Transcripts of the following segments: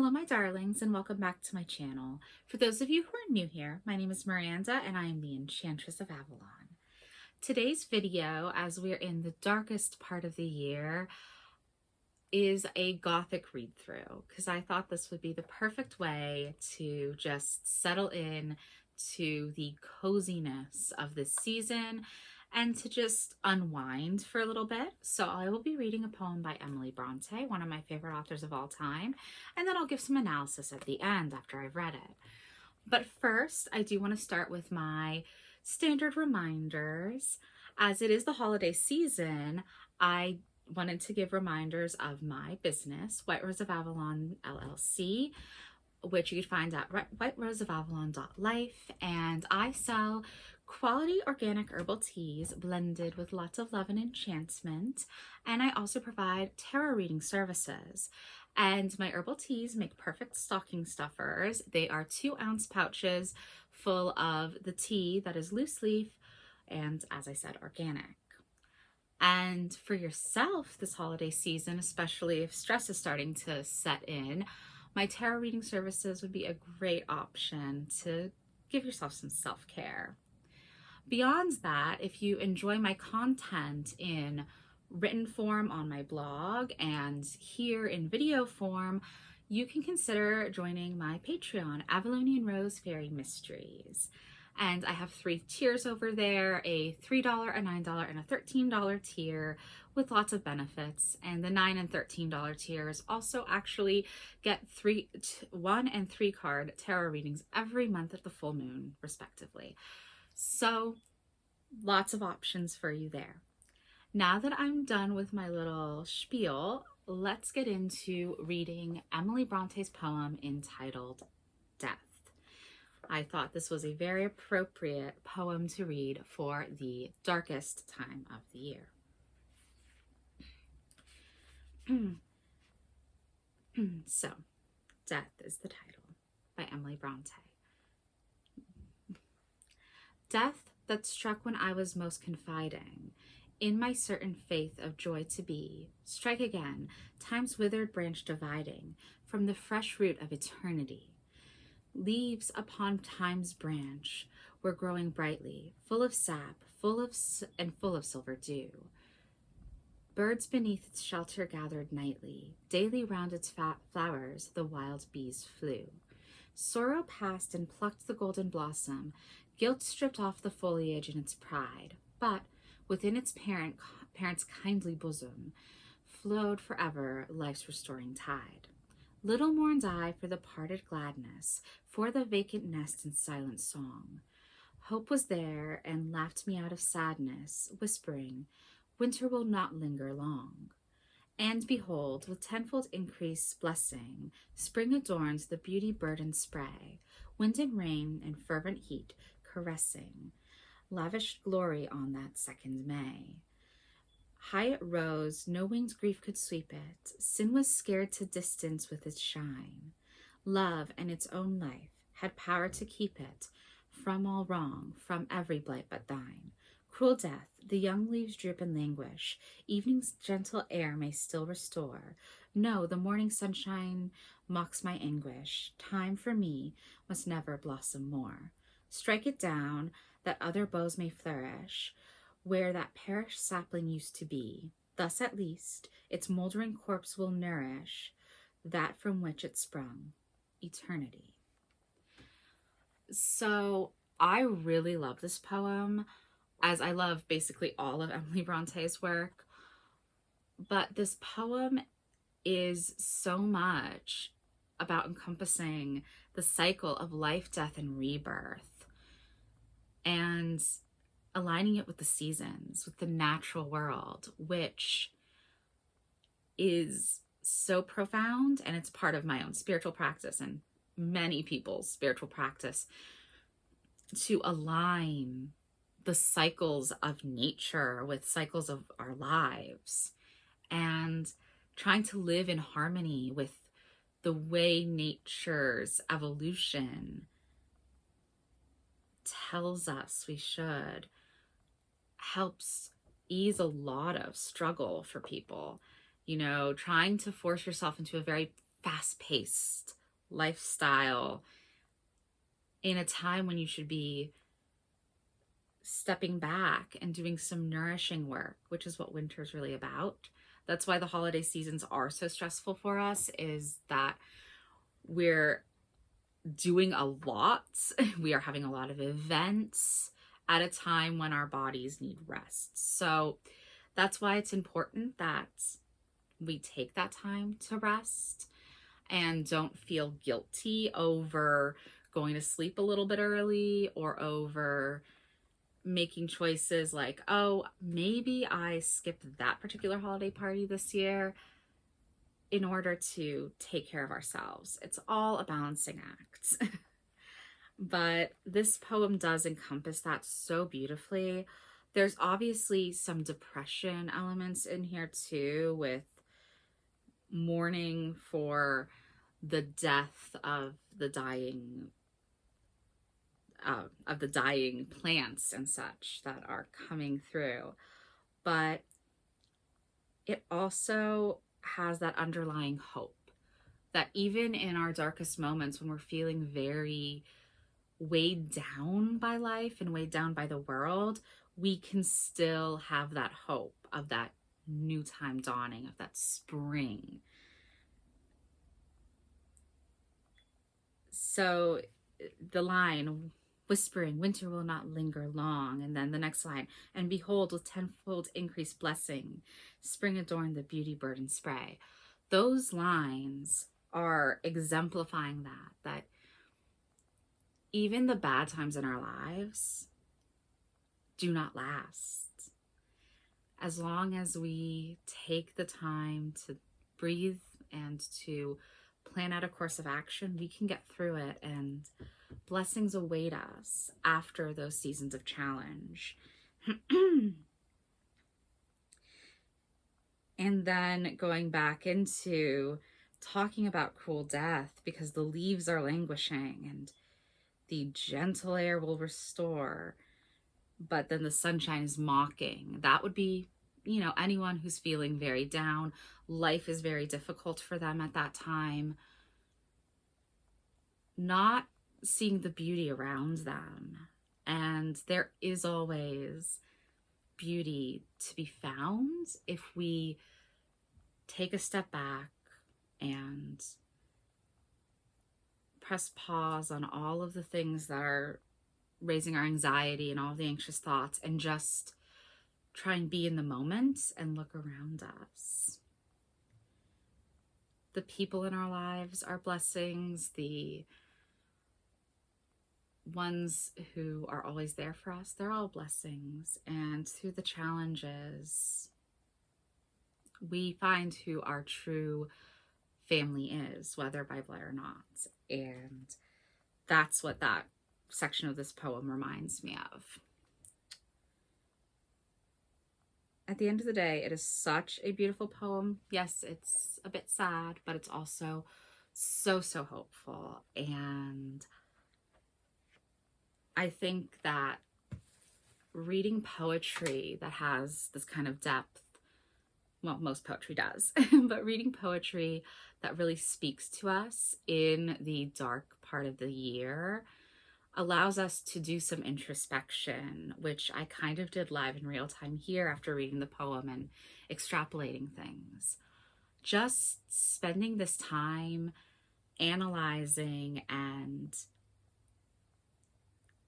Hello, my darlings, and welcome back to my channel. For those of you who are new here, my name is Miranda, and I am the Enchantress of Avalon. Today's video, as we're in the darkest part of the year, is a Gothic read-through, because I thought this would be the perfect way to just settle in to the coziness of this season and to just unwind for a little bit. So I will be reading a poem by Emily Bronte, one of my favorite authors of all time, and then I'll give some analysis at the end after I've read it. But first, I do want to start with my standard reminders. As it is the holiday season, I wanted to give reminders of my business, White Rose of Avalon LLC, which you can find at whiteroseofavalon.life, and I sell quality organic herbal teas blended with lots of love and enchantment, and I also provide tarot reading services. And my herbal teas make perfect stocking stuffers. They are 2-ounce pouches full of the tea that is loose leaf and, as I said, organic. And for yourself this holiday season, especially if stress is starting to set in, my tarot reading services would be a great option to give yourself some self-care. Beyond that, if you enjoy my content in written form on my blog and here in video form, you can consider joining my Patreon, Avalonian Rose Fairy Mysteries. And I have 3 tiers over there, a $3, a $9, and a $13 tier with lots of benefits. And the $9 and $13 tiers also actually get 1 and 3 card tarot readings every month at the full moon, respectively. So lots of options for you there. Now that I'm done with my little spiel, let's get into reading Emily Bronte's poem entitled Death. I thought this was a very appropriate poem to read for the darkest time of the year. So, Death is the title by Emily Bronte. Death that struck when I was most confiding, in my certain faith of joy to be, strike again, time's withered branch dividing, from the fresh root of eternity. Leaves upon time's branch were growing brightly, full of sap, full of silver dew. Birds beneath its shelter gathered nightly, daily round its flowers the wild bees flew. Sorrow passed and plucked the golden blossom, guilt stripped off the foliage in its pride, but within its parent's kindly bosom flowed forever life's restoring tide. Little mourned I for the parted gladness, for the vacant nest and silent song. Hope was there and laughed me out of sadness, whispering, winter will not linger long. And behold, with tenfold increase blessing, spring adorns the beauty-burdened spray, wind and rain and fervent heat caressing, lavished glory on that 2nd May. High it rose, no winged grief could sweep it. Sin was scared to distance with its shine. Love and its own life had power to keep it from all wrong, from every blight but thine. Cruel death, the young leaves droop and languish. Evening's gentle air may still restore. No, the morning sunshine mocks my anguish. Time for me must never blossom more. Strike it down, that other boughs may flourish, where that perished sapling used to be. Thus at least its moldering corpse will nourish that from which it sprung, eternity. So I really love this poem, as I love basically all of Emily Bronte's work, but this poem is so much about encompassing the cycle of life, death, and rebirth, and aligning it with the seasons, with the natural world, which is so profound, and it's part of my own spiritual practice and many people's spiritual practice, to align the cycles of nature with cycles of our lives and trying to live in harmony with the way nature's evolution tells us we should, helps ease a lot of struggle for people. You know, trying to force yourself into a very fast-paced lifestyle in a time when you should be stepping back and doing some nourishing work, which is what winter is really about. That's why the holiday seasons are so stressful for us, is that we're doing a lot. We are having a lot of events at a time when our bodies need rest. So that's why it's important that we take that time to rest and don't feel guilty over going to sleep a little bit early or over making choices like, oh, maybe I skipped that particular holiday party this year in order to take care of ourselves. It's all a balancing act. But this poem does encompass that so beautifully. There's obviously some depression elements in here too, with mourning for the death of the dying plants and such that are coming through. But it also has that underlying hope that even in our darkest moments, when we're feeling very weighed down by life and weighed down by the world, we can still have that hope of that new time dawning, of that spring. So the line, whispering, winter will not linger long. And then the next line, and behold, with tenfold increased blessing, spring adorned the beauty bird and spray. Those lines are exemplifying that even the bad times in our lives do not last. As long as we take the time to breathe and to plan out a course of action, we can get through it, and blessings await us after those seasons of challenge. And then going back into talking about cruel death, because the leaves are languishing and the gentle air will restore, but then the sunshine is mocking. That would be, anyone who's feeling very down. Life is very difficult for them at that time. Not seeing the beauty around them. And there is always beauty to be found if we take a step back and press pause on all of the things that are raising our anxiety and all of the anxious thoughts, and just try and be in the moment and look around us. The people in our lives are blessings. The ones who are always there for us, they're all blessings. And through the challenges, we find who our true family is, whether by blood or not. And that's what that section of this poem reminds me of. At the end of the day, it is such a beautiful poem. Yes, it's a bit sad, but it's also so, so hopeful. And I think that reading poetry that has this kind of depth, well, most poetry does, but reading poetry that really speaks to us in the dark part of the year allows us to do some introspection, which I kind of did live in real time here after reading the poem and extrapolating things. Just spending this time analyzing and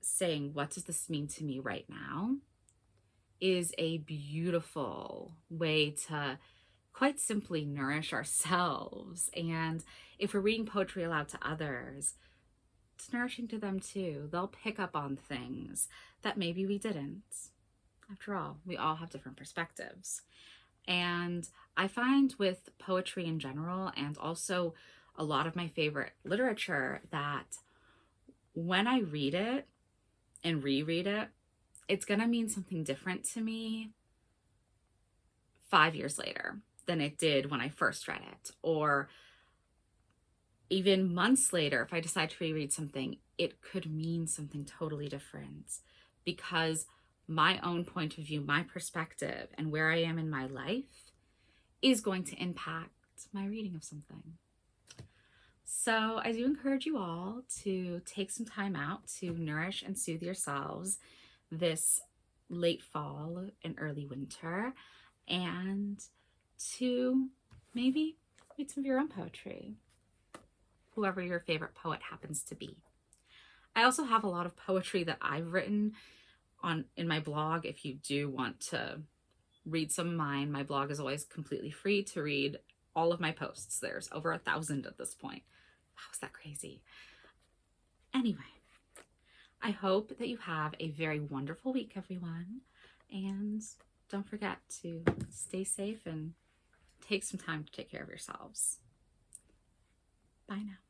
saying, what does this mean to me right now, is a beautiful way to quite simply nourish ourselves. And if we're reading poetry aloud to others, it's nourishing to them too. They'll pick up on things that maybe we didn't. After all, we all have different perspectives. And I find with poetry in general, and also a lot of my favorite literature, that when I read it and reread it, it's going to mean something different to me 5 years later than it did when I first read it. Or even months later, if I decide to reread something, it could mean something totally different, because my own point of view, my perspective, and where I am in my life is going to impact my reading of something. So I do encourage you all to take some time out to nourish and soothe yourselves this late fall and early winter, and to maybe read some of your own poetry, whoever your favorite poet happens to be. I also have a lot of poetry that I've written in my blog. If you do want to read some of mine, my blog is always completely free to read all of my posts. There's over 1,000 at this point. Wow, is that crazy? Anyway, I hope that you have a very wonderful week, everyone. And don't forget to stay safe and take some time to take care of yourselves. Bye now.